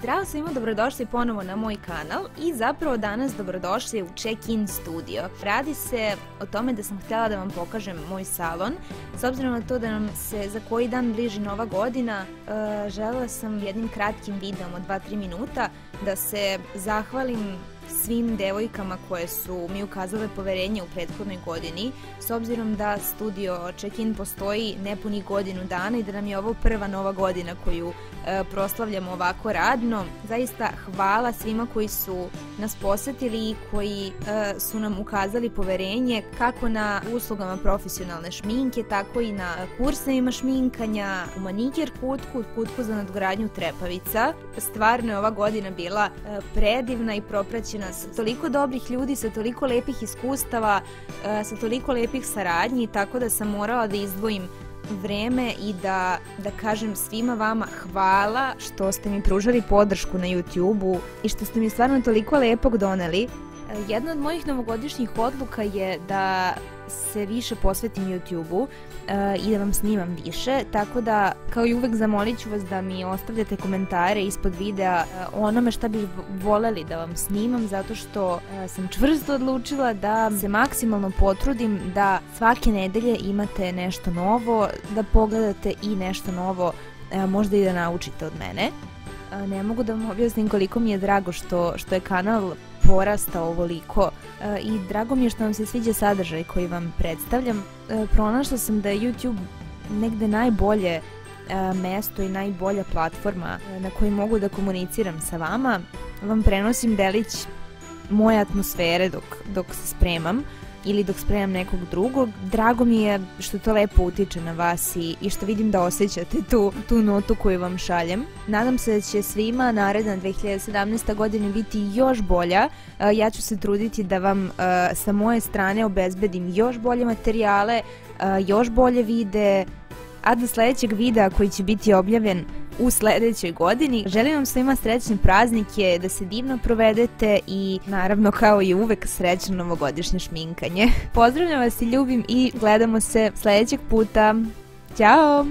Zdravo svima, dobrodošli ponovo na moj kanal i zapravo danas dobrodošli u Check-in studio. Radi se o tome da sam htjela da vam pokažem moj salon. S obzirom na to da nam se za koji dan bliži Nova godina, želela sam jednim kratkim videom od 2-3 minuta da se zahvalim svim devojkama koje su mi ukazale poverenje u prethodnoj godini, s obzirom da studio Check-in postoji nepunih godinu dana i da nam je ovo prva nova godina koju proslavljamo ovako radno. Zaista hvala svima koji su nas posetili i koji su nam ukazali poverenje kako na uslugama profesionalne šminke, tako i na kursevima šminkanja, u manikir kutku za nadgradnju trepavica. Stvarno je ova godina bila predivna i propraćena sa toliko dobrih ljudi, sa toliko lepih iskustava, sa toliko lepih saradnji, tako da sam morala da izdvojim vreme i da kažem svima vama hvala što ste mi pružali podršku na YouTube-u i što ste mi stvarno toliko lepog doneli. Jedna od mojih novogodišnjih odluka je da se više posvetim YouTube-u i da vam snimam više, tako da kao i uvek zamolit ću vas da mi ostavljate komentare ispod videa o onome šta bih voljeli da vam snimam, zato što sam čvrsto odlučila da se maksimalno potrudim da svake nedelje imate nešto novo, da pogledate i nešto novo, možda i da naučite od mene. Ne mogu da vam objasnim koliko mi je drago što je kanal porastao ovoliko i drago mi je što vam se sviđa sadržaj koji vam predstavljam. Pronašla sam da je YouTube negde najbolje mesto i najbolja platforma na kojoj mogu da komuniciram sa vama. Vam prenosim delić moje atmosfere dok se spremam ili dok spremam nekog drugog. Drago mi je što to lepo utiče na vas i što vidim da osjećate tu notu koju vam šaljem. Nadam se da će svima naredna 2017. godina biti još bolja. Ja ću se truditi da vam sa moje strane obezbedim još bolje materijale, još bolje videe, a do sljedećeg videa koji će biti objavljen u sljedećoj godini. Želim vam svima srećne praznike, da se divno provedete i naravno kao i uvek srećno novogodišnje šminkanje. Pozdravljam vas i ljubim i gledamo se sljedećeg puta. Ćao!